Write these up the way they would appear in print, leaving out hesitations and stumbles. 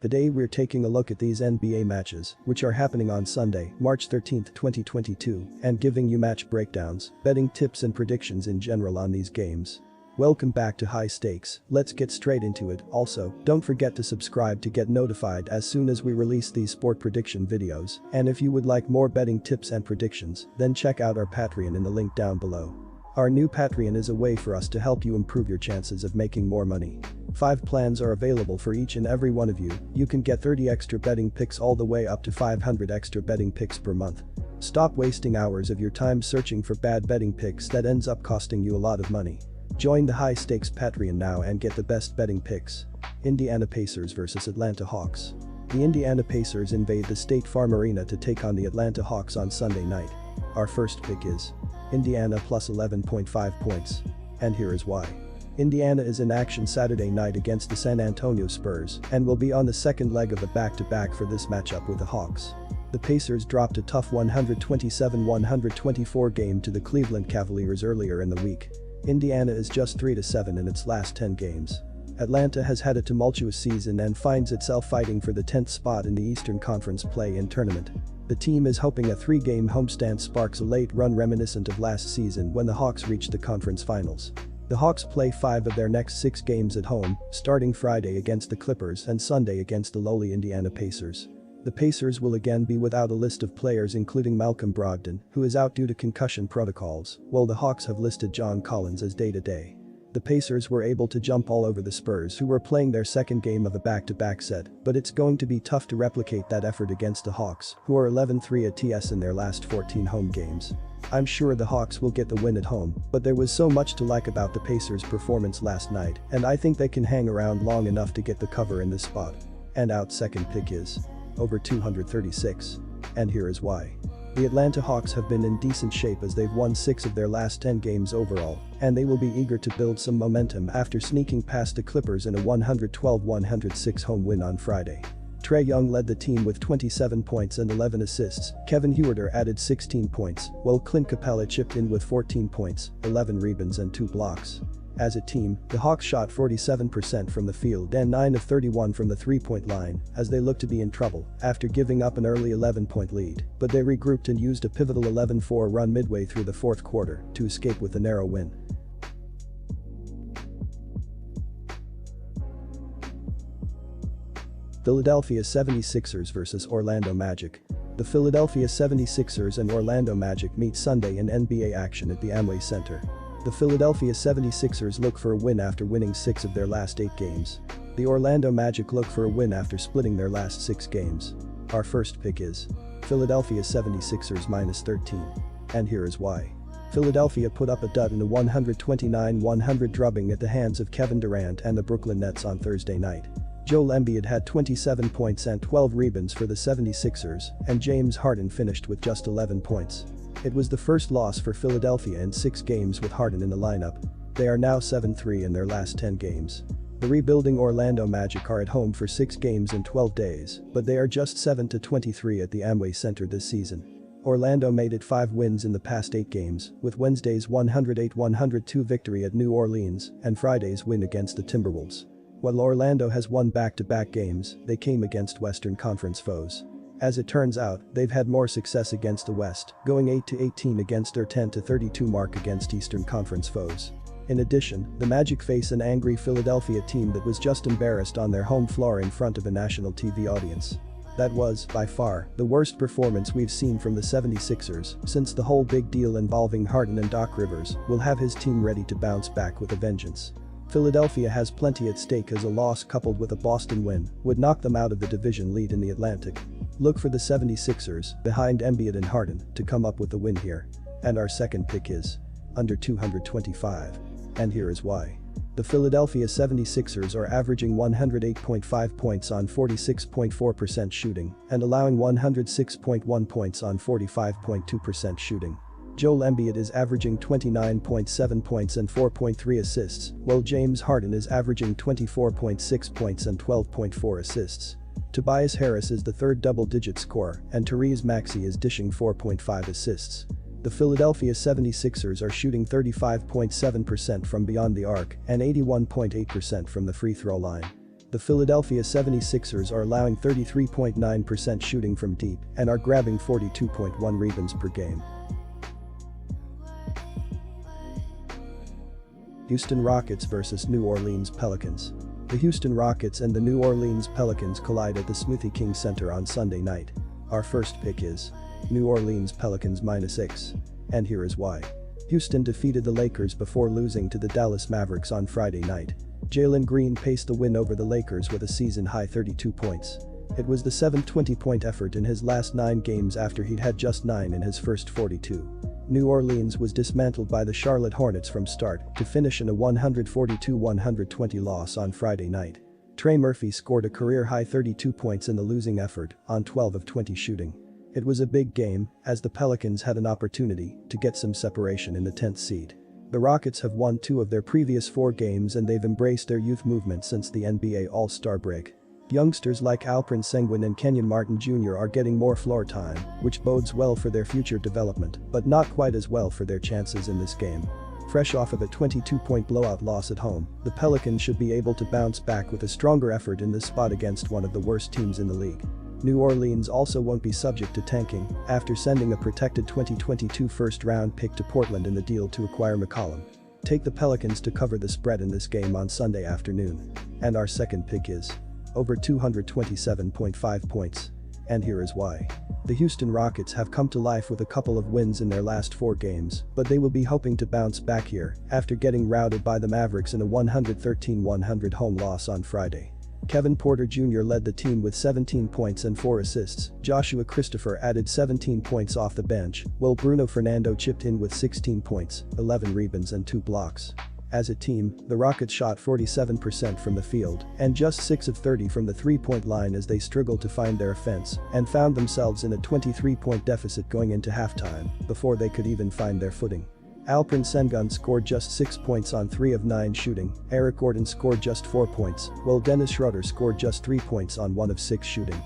Today we're taking a look at these NBA matches, which are happening on Sunday, March 13, 2022, and giving you match breakdowns, betting tips and predictions in general on these games. Welcome back to High Stakes, let's get straight into it. Also, don't forget to subscribe to get notified as soon as we release these sport prediction videos, and if you would like more betting tips and predictions, then check out our Patreon in the link down below. Our new Patreon is a way for us to help you improve your chances of making more money. 5 plans are available for each and every one of you. You can get 30 extra betting picks all the way up to 500 extra betting picks per month. Stop wasting hours of your time searching for bad betting picks that ends up costing you a lot of money. Join the High Stakes Patreon now and get the best betting picks. Indiana Pacers vs Atlanta Hawks. The Indiana Pacers invade the State Farm Arena to take on the Atlanta Hawks on Sunday night. Our first pick is Indiana plus 11.5 points. And here is why. Indiana is in action Saturday night against the San Antonio Spurs and will be on the second leg of the back-to-back for this matchup with the Hawks. The Pacers dropped a tough 127-124 game to the Cleveland Cavaliers earlier in the week. Indiana is just 3-7 in its last 10 games. Atlanta has had a tumultuous season and finds itself fighting for the 10th spot in the Eastern Conference play-in tournament. The team is hoping a 3-game homestand sparks a late run reminiscent of last season when the Hawks reached the conference finals. The Hawks play 5 of their next 6 games at home, starting Friday against the Clippers and Sunday against the lowly Indiana Pacers. The Pacers will again be without a list of players including Malcolm Brogdon, who is out due to concussion protocols, while the Hawks have listed John Collins as day-to-day. The Pacers were able to jump all over the Spurs, who were playing their second game of a back-to-back set, but it's going to be tough to replicate that effort against the Hawks, who are 11-3 ATS in their last 14 home games. I'm sure the Hawks will get the win at home, but there was so much to like about the Pacers' performance last night, and I think they can hang around long enough to get the cover in this spot. And our second pick is over 236. And here is why. The Atlanta Hawks have been in decent shape as they've won 6 of their last 10 games overall, and they will be eager to build some momentum after sneaking past the Clippers in a 112-106 home win on Friday. Trae Young led the team with 27 points and 11 assists, Kevin Huerter added 16 points, while Clint Capella chipped in with 14 points, 11 rebounds and 2 blocks. As a team, the Hawks shot 47% from the field and 9 of 31 from the three-point line as they looked to be in trouble after giving up an early 11-point lead, but they regrouped and used a pivotal 11-4 run midway through the fourth quarter to escape with a narrow win. Philadelphia 76ers vs Orlando Magic. The Philadelphia 76ers and Orlando Magic meet Sunday in NBA action at the Amway Center. The Philadelphia 76ers look for a win after winning 6 of their last 8 games. The Orlando Magic look for a win after splitting their last 6 games. Our first pick is Philadelphia 76ers minus 13. And here is why. Philadelphia put up a dud in a 129-100 drubbing at the hands of Kevin Durant and the Brooklyn Nets on Thursday night. Joel Embiid had 27 points and 12 rebounds for the 76ers, and James Harden finished with just 11 points. It was the first loss for Philadelphia in 6 games with Harden in the lineup. They are now 7-3 in their last 10 games. The rebuilding Orlando Magic are at home for 6 games in 12 days, but they are just 7-23 at the Amway Center this season. Orlando made it 5 wins in the past 8 games, with Wednesday's 108-102 victory at New Orleans and Friday's win against the Timberwolves. While Orlando has won back-to-back games, they came against Western Conference foes. As it turns out, they've had more success against the West, going 8-18 against their 10-32 mark against Eastern Conference foes. In addition, the Magic face an angry Philadelphia team that was just embarrassed on their home floor in front of a national TV audience. That was, by far, the worst performance we've seen from the 76ers since the whole big deal involving Harden and Doc Rivers will have his team ready to bounce back with a vengeance. Philadelphia has plenty at stake as a loss coupled with a Boston win would knock them out of the division lead in the Atlantic. Look for the 76ers, behind Embiid and Harden, to come up with the win here. And our second pick is under 225. And here is why. The Philadelphia 76ers are averaging 108.5 points on 46.4% shooting and allowing 106.1 points on 45.2% shooting. Joel Embiid is averaging 29.7 points and 4.3 assists, while James Harden is averaging 24.6 points and 12.4 assists. Tobias Harris is the third double-digit scorer, and Therese Maxey is dishing 4.5 assists. The Philadelphia 76ers are shooting 35.7% from beyond the arc and 81.8% from the free throw line. The Philadelphia 76ers are allowing 33.9% shooting from deep and are grabbing 42.1 rebounds per game. Houston Rockets vs New Orleans Pelicans. The Houston Rockets and the New Orleans Pelicans collide at the Smoothie King Center on Sunday night. Our first pick is New Orleans Pelicans -6. And here is why. Houston defeated the Lakers before losing to the Dallas Mavericks on Friday night. Jalen Green paced the win over the Lakers with a season-high 32 points. It was the 7th 20-point effort in his last 9 games after he'd had just 9 in his first 42. New Orleans was dismantled by the Charlotte Hornets from start to finish in a 142-120 loss on Friday night. Trey Murphy scored a career-high 32 points in the losing effort on 12 of 20 shooting. It was a big game, as the Pelicans had an opportunity to get some separation in the 10th seed. The Rockets have won 2 of their previous 4 games and they've embraced their youth movement since the NBA All-Star break. Youngsters like Alperen Sengun and Kenyon Martin Jr. are getting more floor time, which bodes well for their future development, but not quite as well for their chances in this game. Fresh off of a 22-point blowout loss at home, the Pelicans should be able to bounce back with a stronger effort in this spot against one of the worst teams in the league. New Orleans also won't be subject to tanking after sending a protected 2022 first-round pick to Portland in the deal to acquire McCollum. Take the Pelicans to cover the spread in this game on Sunday afternoon. And our second pick is over 227.5 points. And here is why. The Houston Rockets have come to life with a couple of wins in their last 4 games, but they will be hoping to bounce back here after getting routed by the Mavericks in a 113-100 home loss on Friday. Kevin Porter Jr. led the team with 17 points and 4 assists. Joshua Christopher added 17 points off the bench, while Bruno Fernando chipped in with 16 points, 11 rebounds and 2 blocks. As a team, the Rockets shot 47% from the field and just 6 of 30 from the three-point line as they struggled to find their offense and found themselves in a 23-point deficit going into halftime before they could even find their footing. Alperen Sengun scored just 6 points on 3 of 9 shooting, Eric Gordon scored just 4 points, while Dennis Schroeder scored just 3 points on 1 of 6 shooting.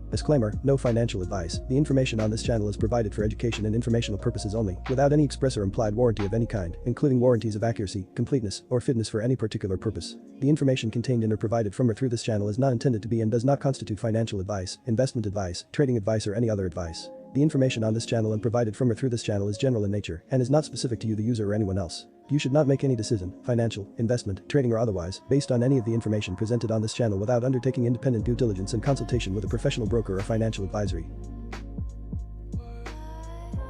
Disclaimer, no financial advice. The information on this channel is provided for education and informational purposes only, without any express or implied warranty of any kind, including warranties of accuracy, completeness, or fitness for any particular purpose. The information contained in or provided from or through this channel is not intended to be and does not constitute financial advice, investment advice, trading advice or any other advice. The information on this channel and provided from or through this channel is general in nature and is not specific to you the user or anyone else. You should not make any decision, financial, investment, trading or otherwise, based on any of the information presented on this channel without undertaking independent due diligence and consultation with a professional broker or financial advisory.